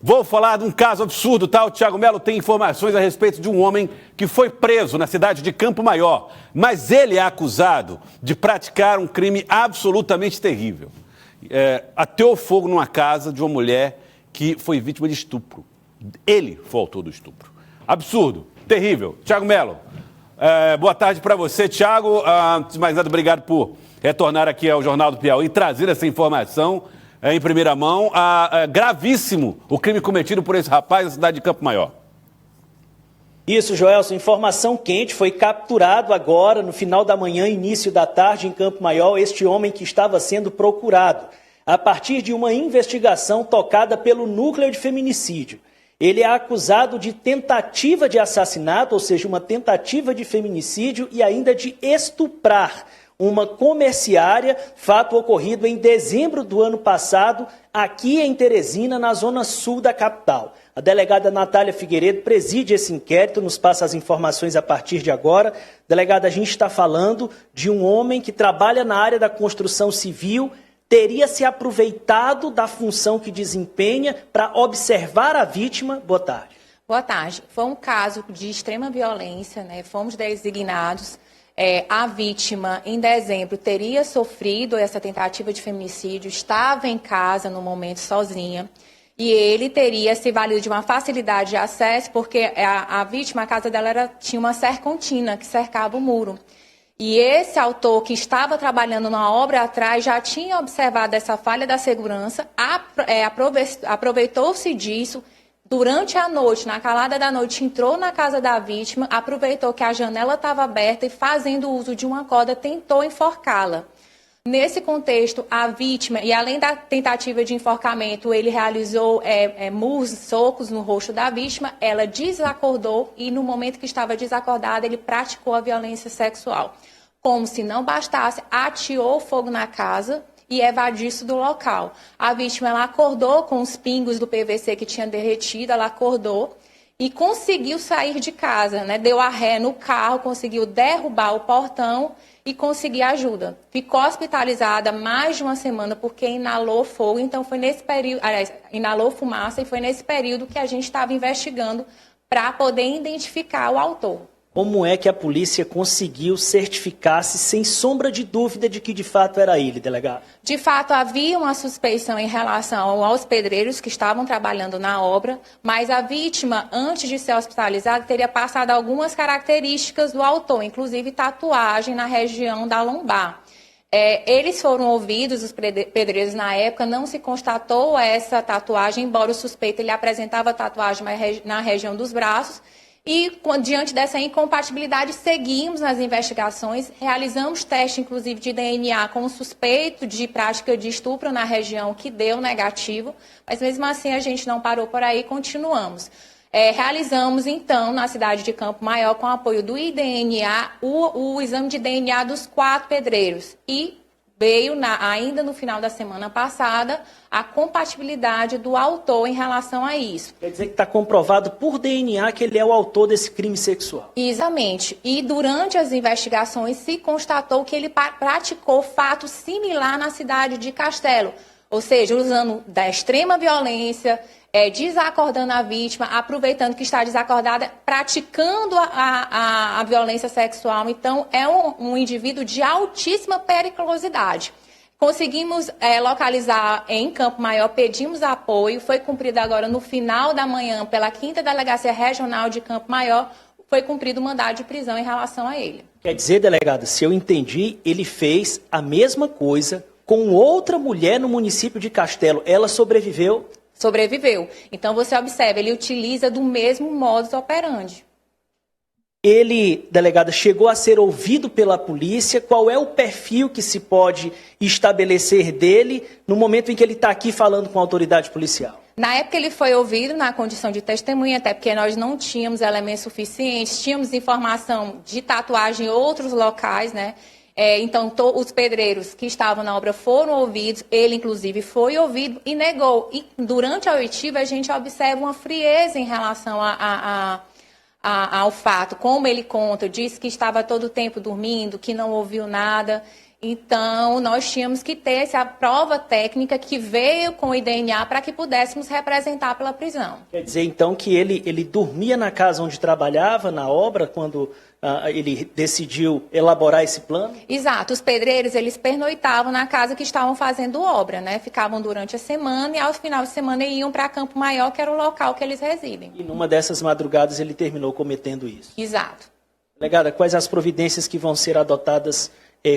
Vou falar de um caso absurdo, tá? O Thiago Melo tem informações a respeito de um homem que foi preso na cidade de Campo Maior, mas ele é acusado de praticar um crime absolutamente terrível. Ateou fogo numa casa de uma mulher que foi vítima de estupro. Ele foi o autor do estupro. Absurdo, terrível. Thiago Melo, boa tarde para você, Thiago. Antes de mais nada, obrigado por retornar aqui ao Jornal do Piauí e trazer essa informação em primeira mão. Gravíssimo o crime cometido por esse rapaz na cidade de Campo Maior. Isso, Joelson, informação quente. Foi capturado agora, no final da manhã, início da tarde, em Campo Maior, este homem que estava sendo procurado, a partir de uma investigação tocada pelo Núcleo de Feminicídio. Ele é acusado de tentativa de assassinato, ou seja, uma tentativa de feminicídio e ainda de estuprar uma comerciária, fato ocorrido em dezembro do ano passado, aqui em Teresina, na zona sul da capital. A delegada Natália Figueiredo preside esse inquérito, nos passa as informações a partir de agora. Delegada, a gente está falando de um homem que trabalha na área da construção civil, teria se aproveitado da função que desempenha para observar a vítima. Boa tarde. Boa tarde. Foi um caso de extrema violência, né? Fomos designados. A vítima, em dezembro, teria sofrido essa tentativa de feminicídio, estava em casa no momento sozinha, e ele teria se valido de uma facilidade de acesso, porque a vítima, a casa dela tinha uma serpentina que cercava o muro. E esse autor que estava trabalhando na obra atrás já tinha observado essa falha da segurança, aproveitou-se disso. Durante a noite, na calada da noite, entrou na casa da vítima, aproveitou que a janela estava aberta e, fazendo uso de uma corda, tentou enforcá-la. Nesse contexto, a vítima, e além da tentativa de enforcamento, ele realizou murros, socos no rosto da vítima, ela desacordou e, no momento que estava desacordada, ele praticou a violência sexual. Como se não bastasse, ateou fogo na casa e evadiu-se do local. A vítima, ela acordou com os pingos do PVC que tinha derretido, ela acordou e conseguiu sair de casa, né? Deu a ré no carro, conseguiu derrubar o portão e conseguir ajuda. Ficou hospitalizada mais de uma semana porque inalou fogo, então foi nesse período, inalou fumaça, e foi nesse período que a gente estava investigando para poder identificar o autor. Como é que a polícia conseguiu certificar-se sem sombra de dúvida de que de fato era ele, delegado? De fato, havia uma suspeição em relação aos pedreiros que estavam trabalhando na obra, mas a vítima, antes de ser hospitalizada, teria passado algumas características do autor, inclusive tatuagem na região da lombar. Eles foram ouvidos, os pedreiros, na época, não se constatou essa tatuagem, embora o suspeito ele apresentava tatuagem na região dos braços. E, diante dessa incompatibilidade, seguimos nas investigações, realizamos teste, inclusive, de DNA com o suspeito de prática de estupro na região, que deu negativo, mas mesmo assim a gente não parou por aí, continuamos. Realizamos, então, na cidade de Campo Maior, com o apoio do IDNA, o exame de DNA dos 4 pedreiros. E veio, ainda no final da semana passada, a compatibilidade do autor em relação a isso. Quer dizer que está comprovado por DNA que ele é o autor desse crime sexual. Exatamente. E durante as investigações se constatou que ele praticou fato similar na cidade de Castelo. Ou seja, usando da extrema violência, desacordando a vítima, aproveitando que está desacordada, praticando a violência sexual. Então, é um indivíduo de altíssima periculosidade. Conseguimos localizar em Campo Maior, pedimos apoio, foi cumprido agora no final da manhã pela 5ª Delegacia Regional de Campo Maior, foi cumprido o mandado de prisão em relação a ele. Quer dizer, delegada, se eu entendi, ele fez a mesma coisa com outra mulher no município de Castelo. Ela sobreviveu? Sobreviveu. Então, você observa, ele utiliza do mesmo modus operandi. Ele, delegada, chegou a ser ouvido pela polícia. Qual é o perfil que se pode estabelecer dele no momento em que ele está aqui falando com a autoridade policial? Na época ele foi ouvido na condição de testemunha, até porque nós não tínhamos elementos suficientes, tínhamos informação de tatuagem em outros locais, né? Então, os pedreiros que estavam na obra foram ouvidos, ele, inclusive, foi ouvido e negou. E durante a oitiva, a gente observa uma frieza em relação ao fato. Como ele conta, disse que estava todo o tempo dormindo, que não ouviu nada. Então, nós tínhamos que ter essa prova técnica que veio com o DNA para que pudéssemos representar pela prisão. Quer dizer, então, que ele dormia na casa onde trabalhava, na obra, quando ele decidiu elaborar esse plano? Exato. Os pedreiros, eles pernoitavam na casa que estavam fazendo obra, né? Ficavam durante a semana e, ao final de semana, iam para Campo Maior, que era o local que eles residem. E numa dessas madrugadas ele terminou cometendo isso? Exato. Delegada, quais as providências que vão ser adotadas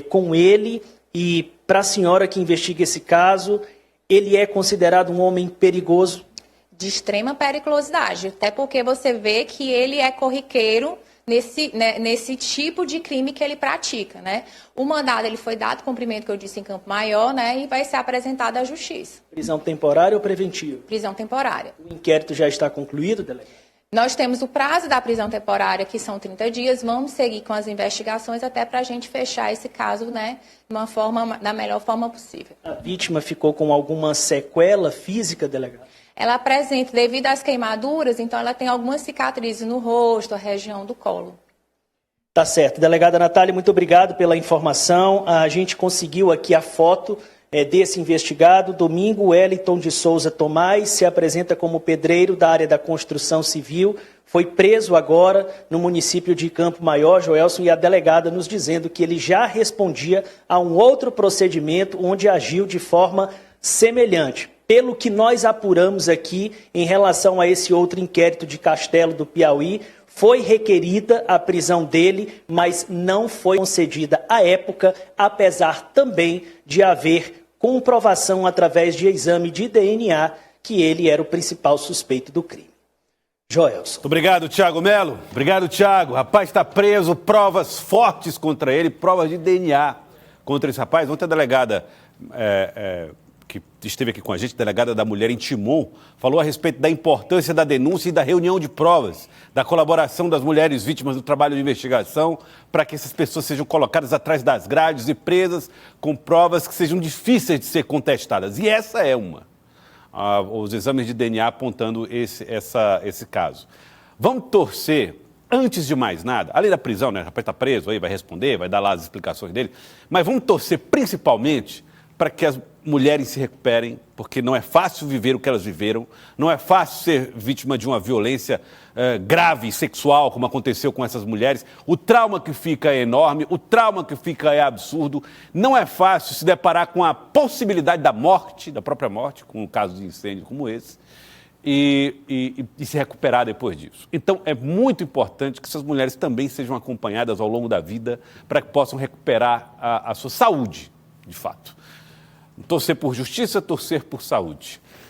com ele? E para a senhora que investiga esse caso, ele é considerado um homem perigoso? De extrema periculosidade, até porque você vê que ele é corriqueiro nesse tipo de crime que ele pratica, né? O mandado ele foi dado, cumprimento que eu disse em Campo Maior, né? E vai ser apresentado à justiça. Prisão temporária ou preventiva? Prisão temporária. O inquérito já está concluído, delegado? Nós temos o prazo da prisão temporária, que são 30 dias. Vamos seguir com as investigações até para a gente fechar esse caso, né, da melhor forma possível. A vítima ficou com alguma sequela física, delegado? Ela apresenta, devido às queimaduras, então ela tem algumas cicatrizes no rosto, a região do colo. Tá certo. Delegada Natália, muito obrigado pela informação. A gente conseguiu aqui a foto desse investigado. Domingo Wellington de Souza Tomás se apresenta como pedreiro da área da construção civil. Foi preso agora no município de Campo Maior, Joelson, e a delegada nos dizendo que ele já respondia a um outro procedimento onde agiu de forma semelhante. Pelo que nós apuramos aqui em relação a esse outro inquérito de Castelo do Piauí, foi requerida a prisão dele, mas não foi concedida à época, apesar também de haver comprovação através de exame de DNA que ele era o principal suspeito do crime. Joelson. Obrigado, Thiago Melo. Obrigado, Thiago. O rapaz está preso, provas fortes contra ele, provas de DNA contra esse rapaz. Ontem a delegada que esteve aqui com a gente, delegada da mulher em Timon, falou a respeito da importância da denúncia e da reunião de provas, da colaboração das mulheres vítimas do trabalho de investigação, para que essas pessoas sejam colocadas atrás das grades e presas com provas que sejam difíceis de ser contestadas. E essa é uma. Os exames de DNA apontando esse caso. Vamos torcer, antes de mais nada, além da prisão, né? O rapaz está preso aí, vai responder, vai dar lá as explicações dele, mas vamos torcer principalmente para que as mulheres se recuperem, porque não é fácil viver o que elas viveram, não é fácil ser vítima de uma violência grave, sexual, como aconteceu com essas mulheres. O trauma que fica é enorme, o trauma que fica é absurdo. Não é fácil se deparar com a possibilidade da morte, da própria morte, com um caso de incêndio como esse, e se recuperar depois disso. Então, é muito importante que essas mulheres também sejam acompanhadas ao longo da vida para que possam recuperar a sua saúde, de fato. Torcer por justiça, torcer por saúde.